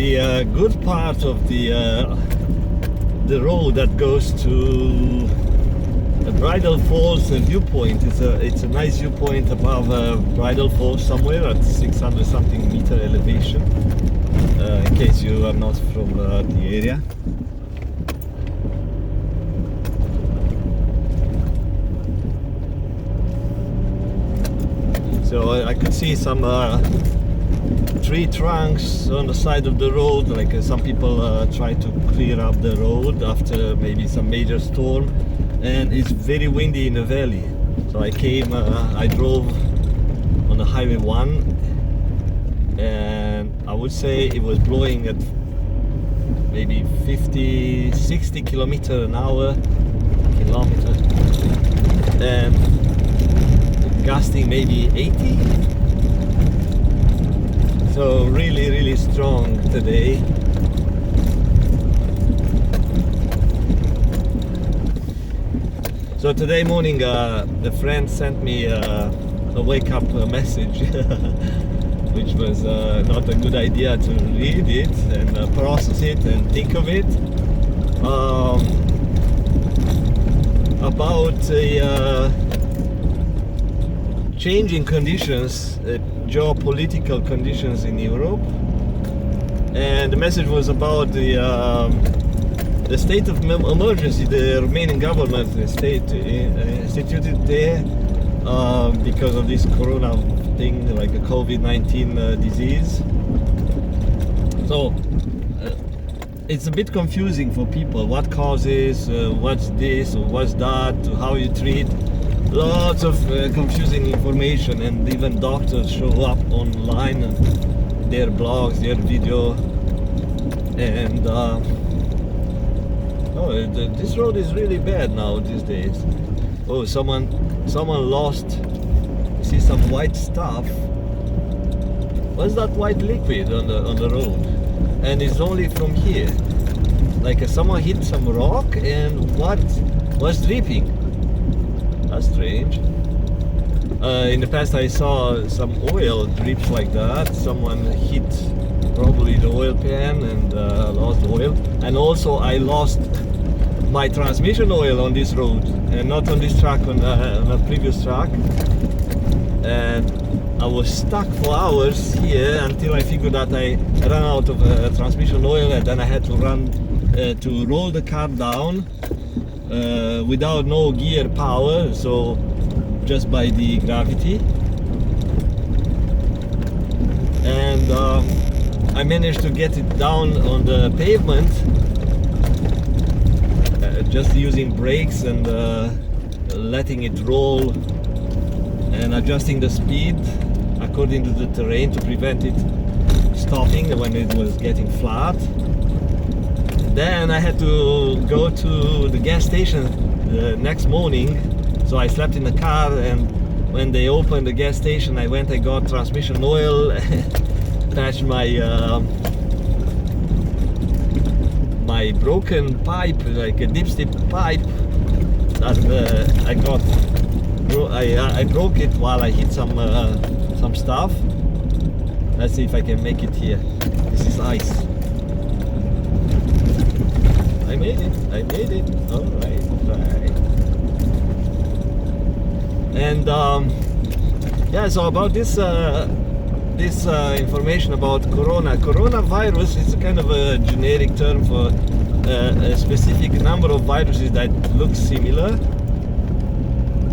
the good part of the road that goes to Bridal Falls viewpoint. It's a nice viewpoint above Bridal Falls, somewhere at 600 something meter elevation, in case you are not from the area. So I could see some tree trunks on the side of the road, like some people try to clear up the road after maybe some major storm, and it's very windy in the valley. So I drove on the highway 1, and I would say it was blowing at maybe 50-60 kilometers an hour, and gusting maybe 80. So really strong today. So today morning the friend sent me a wake up message which was not a good idea to read it and process it and think of it, about changing conditions, geopolitical conditions in Europe. And the message was about the state of emergency the Romanian government instituted there because of this corona thing, like a COVID-19 disease. So it's a bit confusing for people, what causes, what's this or what's that, how you treat. Lots of confusing information, and even doctors show up online and their blogs, their video, and this road is really bad now these days. Oh, someone lost. See some white stuff. What's that white liquid on the road? And it's only from here. Like someone hit some rock, and what was dripping? That's strange. In the past I saw some oil drips like that. Someone hit probably the oil pan and lost oil. And also I lost my transmission oil on this road, and not on this track, on a previous track. And I was stuck for hours here until I figured that I ran out of transmission oil, and then I had to run to roll the car down without no gear power, so just by the gravity. And I managed to get it down on the pavement just using brakes and letting it roll and adjusting the speed according to the terrain to prevent it stopping when it was getting flat. Then I had to go to the gas station the next morning, so I slept in the car, and when they opened the gas station I got transmission oil, patched my broken pipe, like a dipstick pipe that I broke it while I hit some stuff. Let's see if I can make it here. This is ice. I made it. All right. And yeah, so about this information about coronavirus, it's a kind of a generic term for a specific number of viruses that look similar,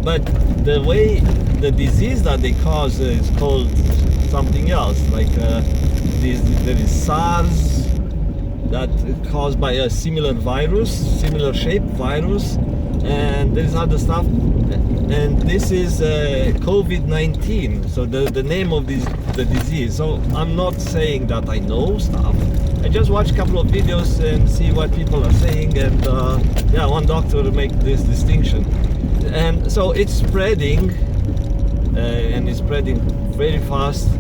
but the way the disease that they cause is called something else. Like there is SARS, that is caused by a similar virus, similar shaped virus, and there is other stuff, and this is COVID-19, so the name of the disease. So I'm not saying that I know stuff, I just watch a couple of videos and see what people are saying, and yeah, one doctor make this distinction, and so it's spreading, and it's spreading very fast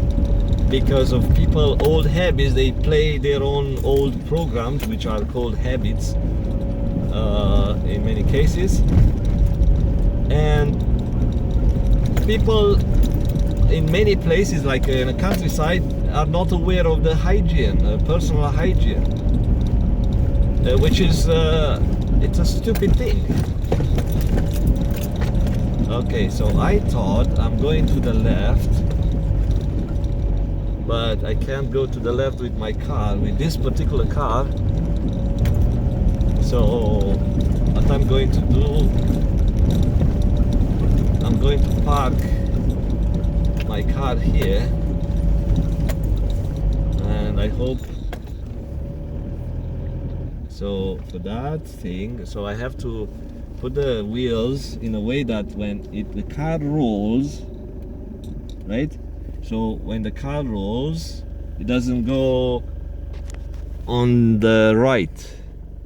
because of people old habits. They play their own old programs, which are called habits in many cases, and people in many places, like in the countryside, are not aware of the hygiene, personal hygiene, which is it's a stupid thing. Okay, so I thought I'm going to the left, but I can't go to the left with my car, with this particular car. So what I'm going to do, I'm going to park my car here, and I hope so for that thing. So I have to put the wheels in a way that when the car rolls, right? So when the car rolls, it doesn't go on the right.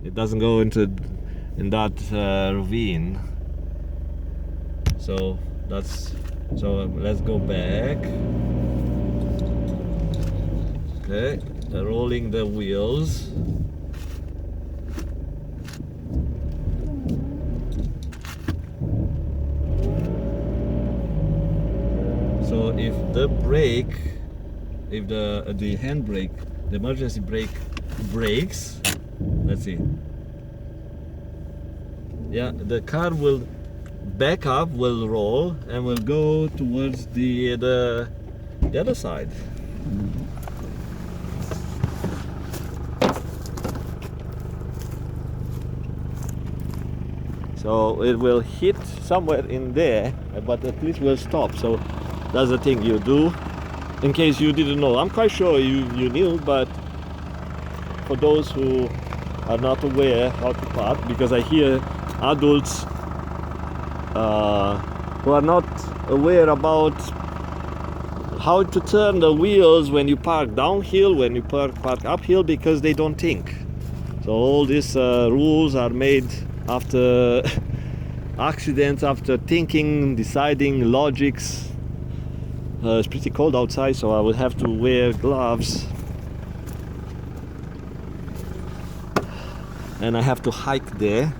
It doesn't go in that ravine. So let's go back. Okay, rolling the wheels. So if the brake, if the handbrake, the emergency brake breaks, let's see. Yeah, the car will back up, will roll, and will go towards the other side. So it will hit somewhere in there, but at least will stop. So that's the thing you do, in case you didn't know. I'm quite sure you knew, but for those who are not aware how to park, because I hear adults who are not aware about how to turn the wheels when you park downhill, when you park uphill, because they don't think. So all these rules are made after accidents, after thinking, deciding, logics. It's pretty cold outside, so I will have to wear gloves, and I have to hike there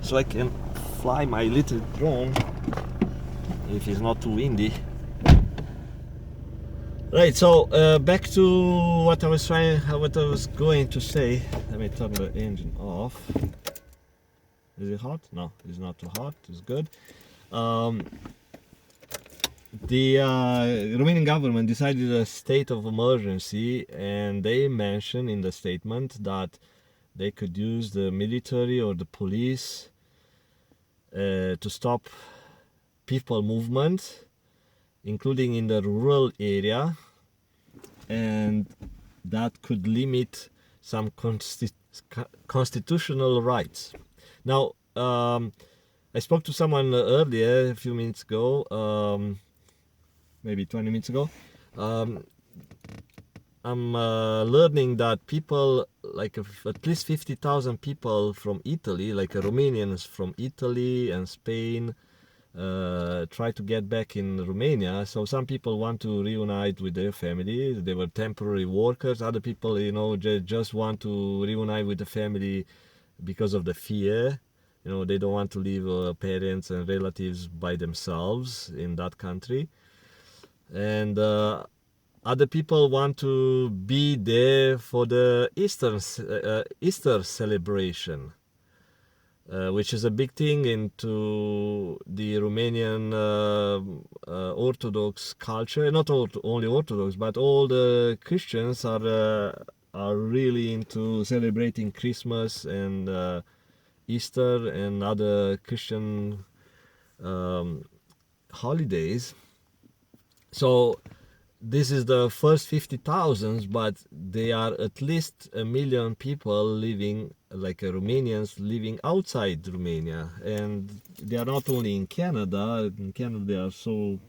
so I can fly my little drone if it's not too windy. Right, so back to what I was going to say. Let me turn the engine off. Is it hot? No, it's not too hot. It's good. The Romanian government decided a state of emergency, and they mentioned in the statement that they could use the military or the police to stop people movement, including in the rural area, and that could limit some constitutional rights. Now, I spoke to someone earlier, a few minutes ago, maybe 20 minutes ago. I'm learning that people, like at least 50,000 people from Italy, like Romanians from Italy and Spain, try to get back in Romania. So some people want to reunite with their family. They were temporary workers. Other people, just want to reunite with the family because of the fear. They don't want to leave parents and relatives by themselves in that country. And other people want to be there for the Easter celebration, which is a big thing into the Romanian Orthodox culture. Not only Orthodox, but all the Christians are really into celebrating Christmas and Easter and other Christian holidays. So this is the first 50,000, but there are at least 1 million people living, like Romanians living outside Romania, and they are not only in Canada. In Canada there are so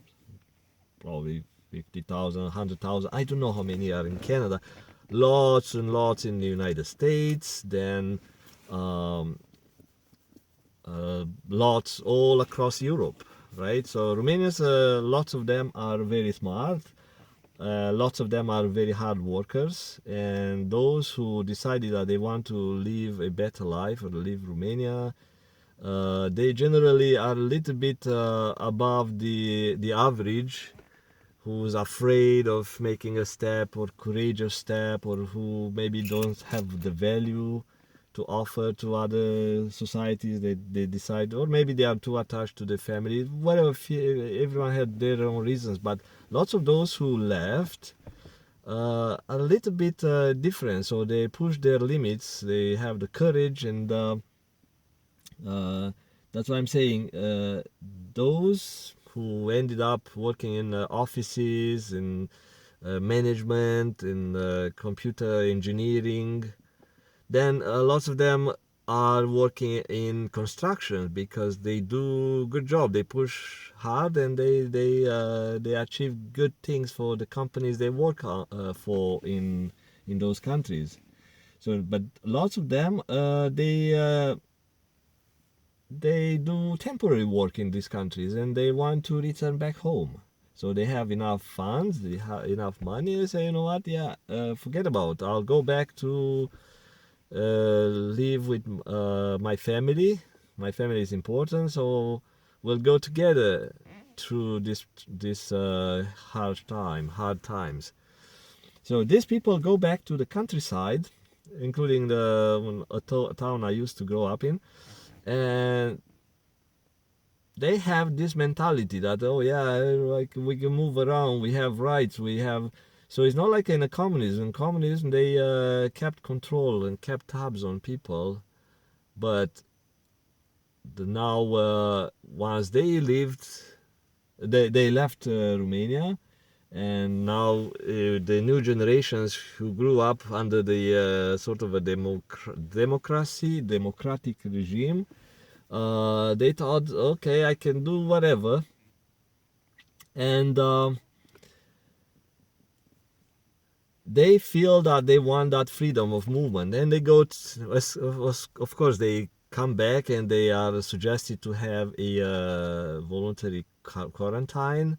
probably 50,000, 100,000. I don't know how many are in Canada. Lots and lots in the United States. Then lots all across Europe, right? So Romanians, lots of them are very smart. Lots of them are very hard workers, and those who decided that they want to live a better life or live Romania, they generally are a little bit above the average who's afraid of making a step or courageous step, or who maybe don't have the value to offer to other societies. They decide, or maybe they are too attached to the family, whatever. Everyone had their own reasons, but lots of those who left are a little bit different. So they push their limits, they have the courage, and that's why I'm saying those who ended up working in offices, in management, in computer engineering, then lots of them are working in construction because they do good job. They push hard, and they achieve good things for the companies they work for in those countries. So, but lots of them they do temporary work in these countries, and they want to return back home. So they have enough funds, they have enough money. They say, you know what, yeah, forget about it. I'll go back to live with my family. My family is important, so we'll go together through this hard times. So these people go back to the countryside, including a town I used to grow up in, and they have this mentality that, oh yeah, like we can move around, we have rights, we have. So it's not like in a communism. In communism, they kept control and kept tabs on people, but now once they left Romania, and now the new generations who grew up under the sort of a democratic regime, they thought, okay, I can do whatever, and they feel that they want that freedom of movement, and they go of course they come back, and they are suggested to have a voluntary quarantine,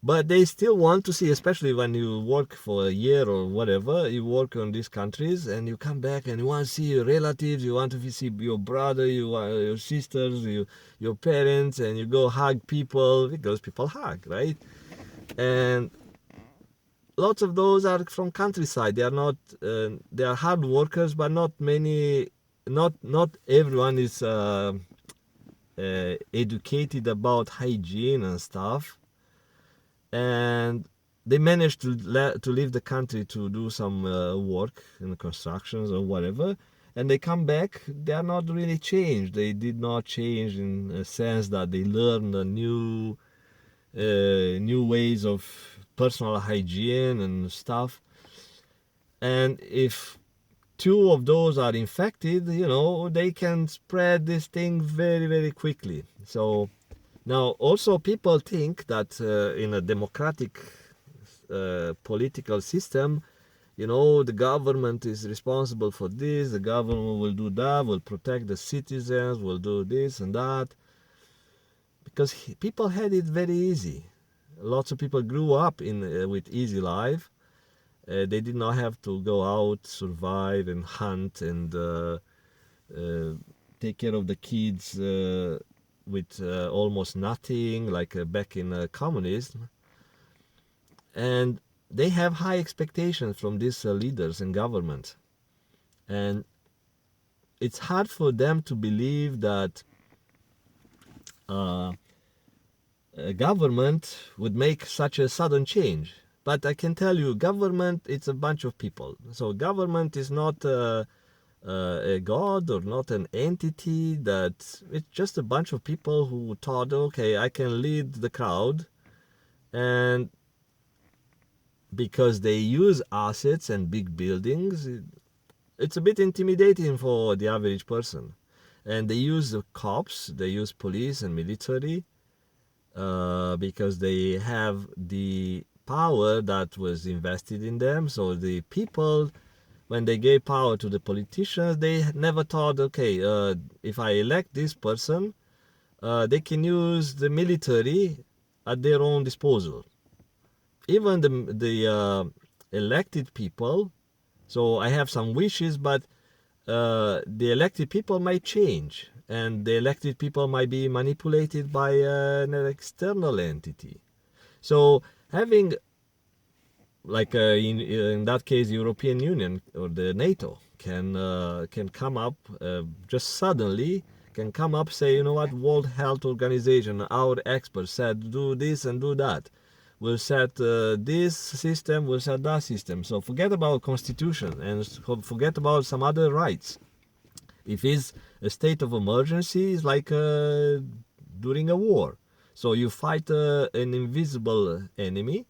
but they still want to see, especially when you work for a year or whatever, you work on these countries, and you come back and you want to see your relatives, you want to see your brother, your sisters, your parents, and you go hug people, because people hug, right? And lots of those are from countryside. They are not. They are hard workers, but not many. Not everyone is educated about hygiene and stuff, and they managed to leave the country to do some work in the constructions or whatever, and they come back. They are not really changed. They did not change in a sense that they learned a new ways of personal hygiene and stuff. And if two of those are infected, they can spread this thing very, very quickly. So now also people think that in a democratic political system, the government is responsible for this, the government will do that, will protect the citizens, will do this and that, because people had it very easy. Lots of people grew up with easy life. They did not have to go out, survive, and hunt, and take care of the kids with almost nothing, like back in communism. And they have high expectations from these leaders and government. And it's hard for them to believe that a government would make such a sudden change. But I can tell you, government, it's a bunch of people. So government is not a god or not an entity. That it's just a bunch of people who thought, okay, I can lead the crowd, and because they use assets and big buildings, it's a bit intimidating for the average person. And they use the cops, they use police and military, because they have the power that was invested in them. So the people, when they gave power to the politicians, they never thought, okay, if I elect this person, they can use the military at their own disposal. Even the elected people, so I have some wishes, but the elected people might change, and the elected people might be manipulated by an external entity. So having, like in that case, European Union or the NATO can come up just suddenly, can come up, say, you know what, World Health Organization, our experts said do this and do that. We'll set this system, we'll set that system. So forget about constitution and forget about some other rights. If it's a state of emergency, it's like during a war. So you fight an invisible enemy,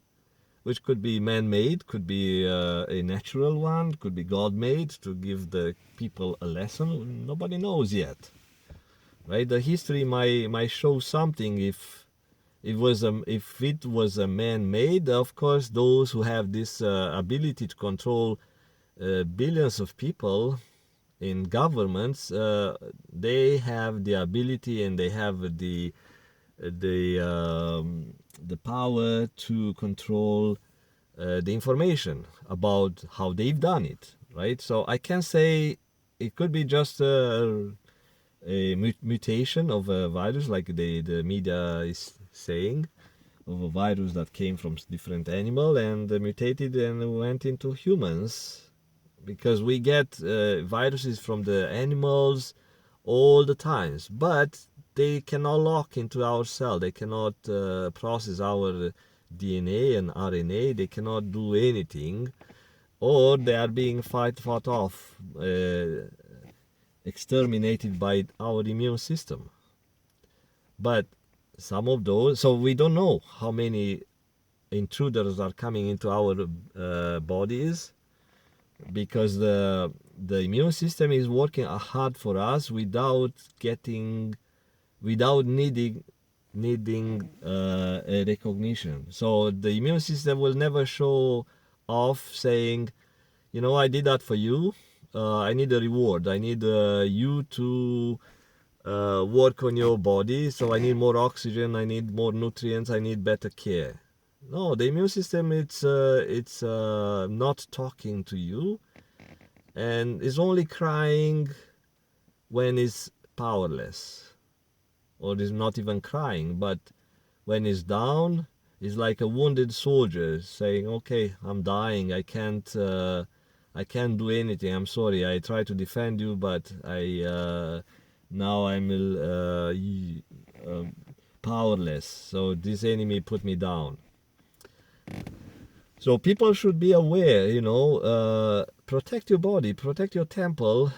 which could be man-made, could be a natural one, could be God-made to give the people a lesson. Nobody knows yet, right? The history might show something. If it was a man-made, of course, those who have this ability to control billions of people in governments, they have the ability and they have the power to control the information about how they've done it, right? So I can say it could be just a mutation of a virus, like the media is saying, of a virus that came from different animal and mutated and went into humans, because we get viruses from the animals all the times, but they cannot lock into our cell. They cannot process our DNA and RNA. They cannot do anything, or they are being fought off, exterminated by our immune system. But some of those, so we don't know how many intruders are coming into our bodies, because the immune system is working hard for us without needing a recognition. So the immune system will never show off saying, you know, I did that for you, I need a reward, I need you to work on your body, so I need more oxygen, I need more nutrients, I need better care. No, the immune system, it's not talking to you, and is only crying when it's powerless, or is not even crying, but when it's down, it's like a wounded soldier saying, "Okay, I'm dying. I can't do anything. I'm sorry. I tried to defend you, but now I'm powerless. So this enemy put me down." So people should be aware, protect your body, protect your temple,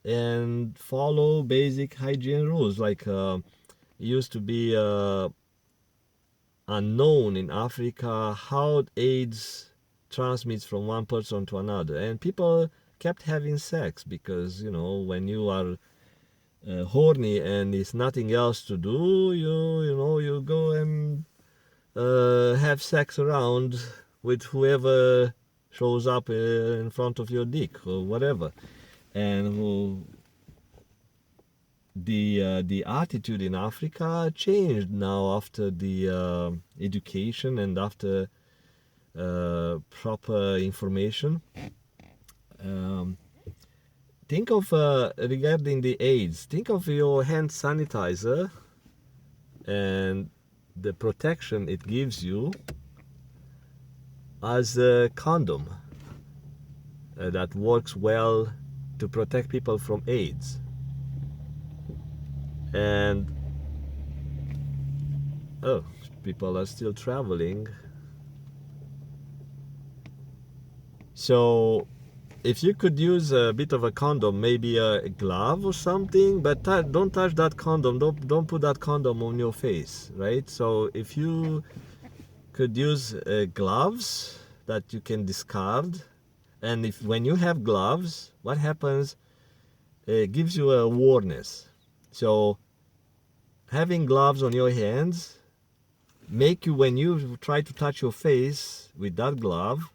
and follow basic hygiene rules. Like it used to be unknown in Africa how AIDS transmits from one person to another, and people kept having sex because, when you are horny and it's nothing else to do, you go and have sex around with whoever shows up in front of your dick or whatever. And the attitude in Africa changed now after the education and after proper information. Think of, regarding the AIDS, think of your hand sanitizer and the protection it gives you as a condom that works well to protect people from AIDS. And people are still traveling. So if you could use a bit of a condom, maybe a glove or something, but don't touch that condom. Don't put that condom on your face, right? So if you could use gloves that you can discard, and when you have gloves, what happens? It gives you a awareness. So having gloves on your hands make you, when you try to touch your face with that glove,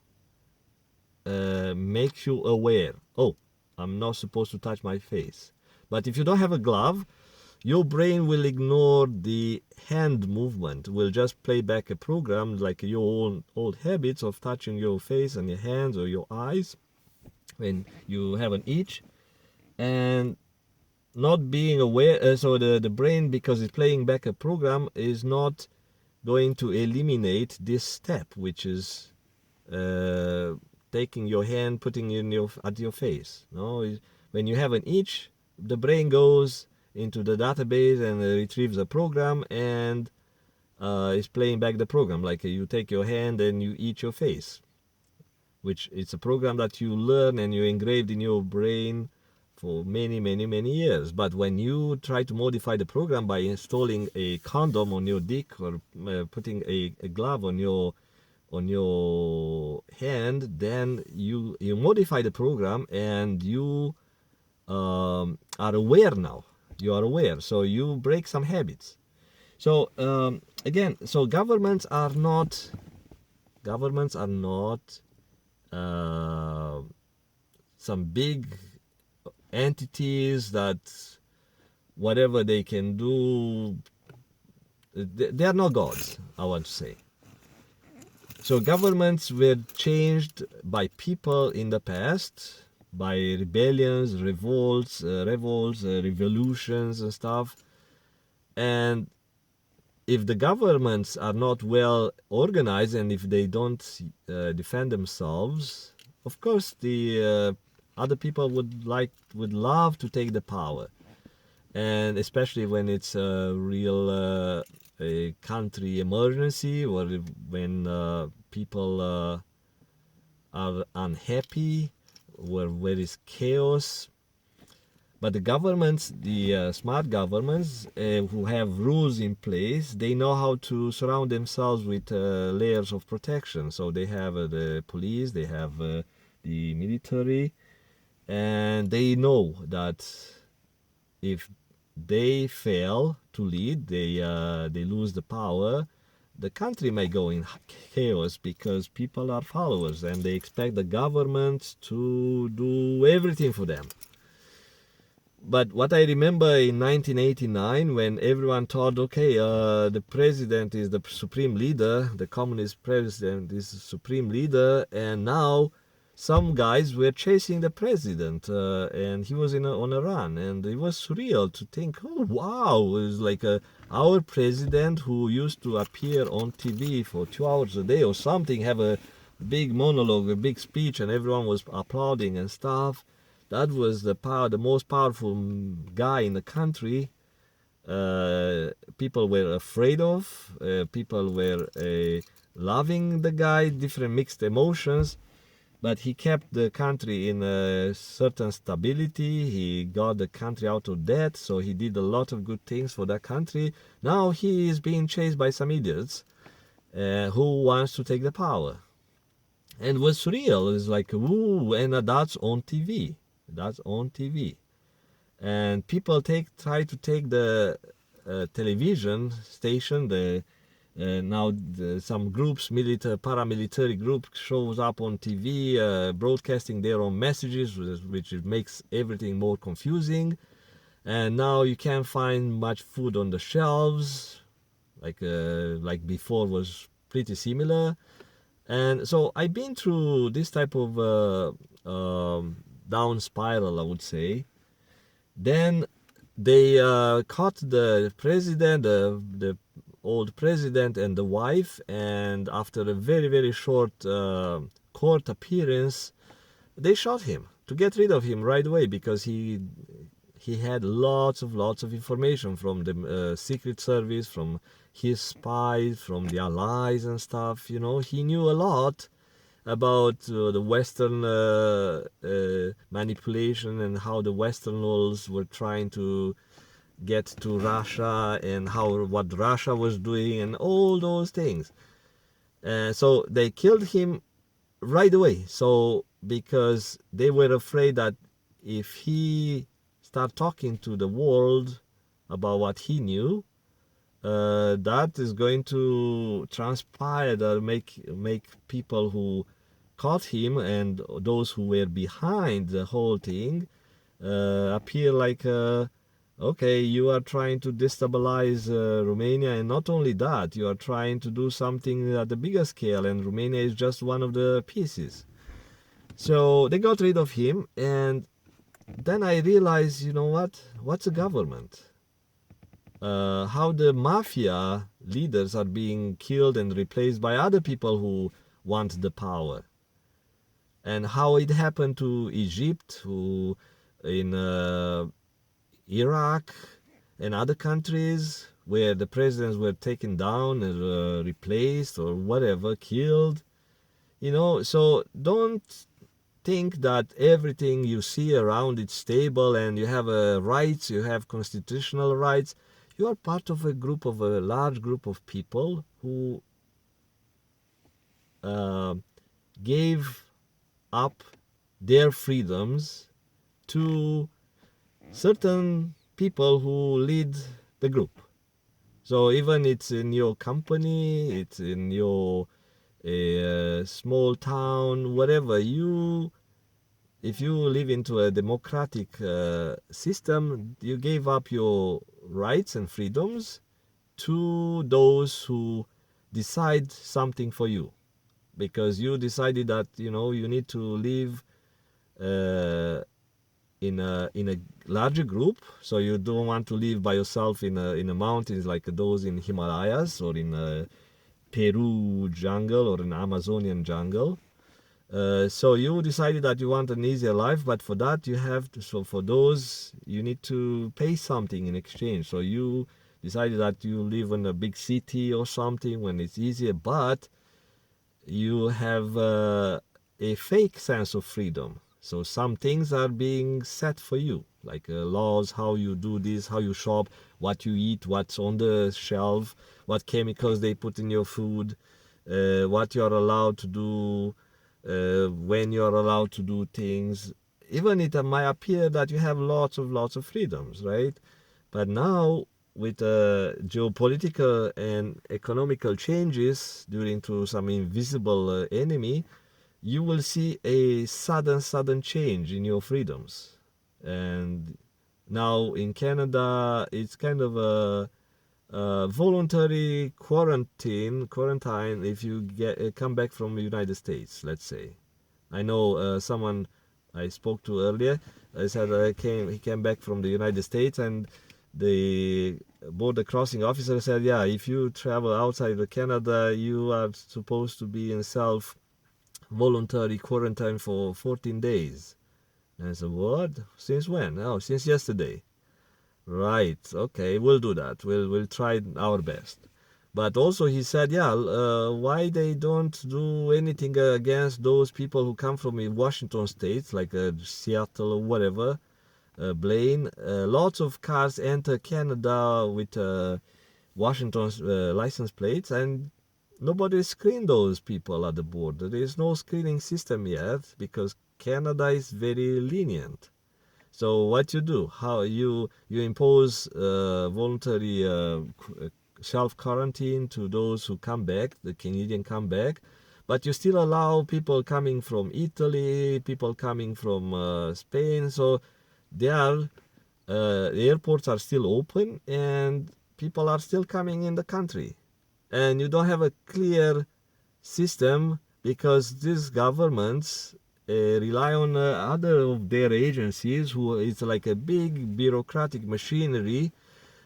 makes you aware, oh, I'm not supposed to touch my face. But if you don't have a glove, your brain will ignore the hand movement, will just play back a program like your own old habits of touching your face and your hands or your eyes when you have an itch, and not being aware. So the brain, because it's playing back a program, is not going to eliminate this step, which is taking your hand, putting it at your face. No, when you have an itch, the brain goes into the database and retrieves a program and is playing back the program. Like you take your hand and you itch your face, which it's a program that you learn and you engraved in your brain for many, many, many years. But when you try to modify the program by installing a condom on your dick or putting a glove on your hand, then you modify the program and you are aware now. You are aware, so you break some habits. So again, so governments are not some big entities that whatever they can do, they are not gods, I want to say. So governments were changed by people in the past, by rebellions, revolts, revolutions and stuff. And if the governments are not well organized and if they don't defend themselves, of course the other people would love to take the power. And especially when it's a real a country emergency, or when people are unhappy, where is chaos. But the governments, the smart governments who have rules in place, they know how to surround themselves with layers of protection. So they have the police, they have the military, and they know that if they fail to lead, they lose the power, the country may go in chaos because people are followers and they expect the government to do everything for them. But what I remember in 1989, when everyone thought, okay, the president is the supreme leader, the communist president is the supreme leader, and now some guys were chasing the president, and he was on a run, and it was surreal to think, oh wow, it was like our president who used to appear on TV for 2 hours a day or something, have a big monologue, a big speech, and everyone was applauding and stuff. That was the most powerful guy in the country. People were afraid of. People were loving the guy, different mixed emotions. But he kept the country in a certain stability. He got the country out of debt, so he did a lot of good things for that country. Now he is being chased by some idiots who wants to take the power. And it was surreal. It's like, ooh, and that's on TV. That's on TV. And people try to take the television station, now some groups, paramilitary group shows up on TV, broadcasting their own messages, which makes everything more confusing. And now you can't find much food on the shelves, like before was pretty similar. And so I've been through this type of down spiral, I would say. Then they caught the president, the old president and the wife, and after a very, very short court appearance, they shot him to get rid of him right away, because he had lots of information from the secret service, from his spies, from the allies and stuff. You know, he knew a lot about the Western manipulation and how the Western walls were trying to get to Russia, and what Russia was doing, and all those things. So they killed him right away. So because they were afraid that if he start talking to the world about what he knew, that is going to transpire, or make people who caught him and those who were behind the whole thing appear like, okay, you are trying to destabilize Romania, and not only that, you are trying to do something at a bigger scale, and Romania is just one of the pieces. So they got rid of him, and then I realized, you know what? What's a government? how the mafia leaders are being killed and replaced by other people who want the power, and how it happened to Egypt, who in Iraq and other countries where the presidents were taken down or replaced or whatever, killed. So don't think that everything you see around is stable and you have rights, you have constitutional rights. You are part of a large group of people who gave up their freedoms to certain people who lead the group. So even it's in your company, it's in your small town, whatever, if you live into a democratic system, you gave up your rights and freedoms to those who decide something for you, because you decided that you need to live in a larger group. So you don't want to live by yourself in a mountains like those in Himalayas or in a Peru jungle or an Amazonian jungle. So you decided that you want an easier life, but for that for those you need to pay something in exchange. So you decided that you live in a big city or something when it's easier, but you have a fake sense of freedom. So some things are being set for you, like laws, how you do this, how you shop, what you eat, what's on the shelf, what chemicals they put in your food, what you're allowed to do, when you're allowed to do things. Even it might appear that you have lots of freedoms, right? But now with geopolitical and economical changes during to some invisible enemy, you will see a sudden change in your freedoms. And now in Canada, it's kind of a voluntary quarantine if you come back from the United States, let's say. I know someone I spoke to earlier, I said he came back from the United States, and the border crossing officer said, yeah, if you travel outside of Canada, you are supposed to be in voluntary quarantine for 14 days. And I said, what? Since when? Oh, since yesterday. Right, okay, we'll do that. We'll try our best. But also he said, yeah, why they don't do anything against those people who come from Washington states, like Seattle or whatever, Blaine. Lots of cars enter Canada with Washington's license plates, and nobody screened those people at the border. There is no screening system yet because Canada is very lenient. So what you do? How you impose voluntary self quarantine to those who come back, the Canadian come back, but you still allow people coming from Italy, people coming from Spain. So the airports are still open and people are still coming in the country, and you don't have a clear system because these governments rely on other of their agencies who it's like a big bureaucratic machinery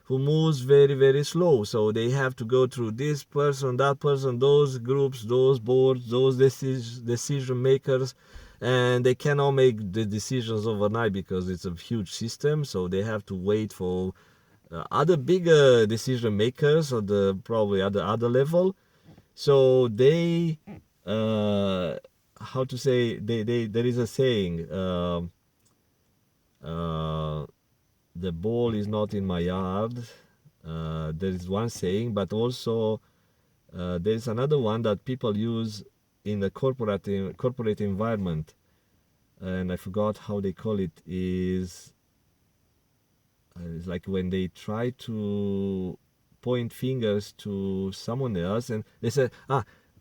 who moves very slow. So they have to go through this person, that person, those groups, those boards, those decision makers, and they cannot make the decisions overnight because it's a huge system. So they have to wait for other bigger decision makers or the probably other level. So they how to say they there is a saying, the ball is not in my yard. There is one saying, but also there is another one that people use in the corporate environment, and I forgot how they call it. It's like when they try to point fingers to someone else and they say,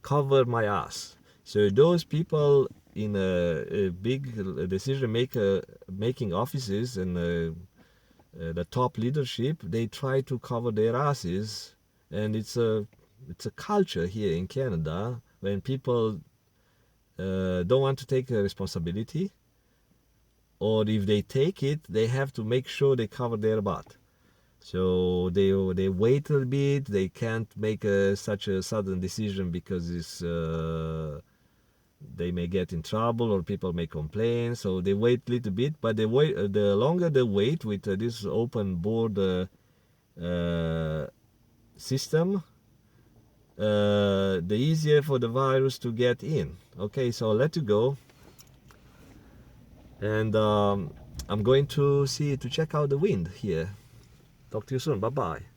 cover my ass. So those people in a big decision making offices and the top leadership, they try to cover their asses. And it's a culture here in Canada when people don't want to take a responsibility, or if they take it, they have to make sure they cover their butt. So they wait a bit. They can't make such a sudden decision because they may get in trouble or people may complain. So they wait a little bit. But they wait. The longer they wait with this open board system, the easier for the virus to get in. Okay, so I'll let you go, and I'm going to check out the wind here. Talk to you soon. Bye bye.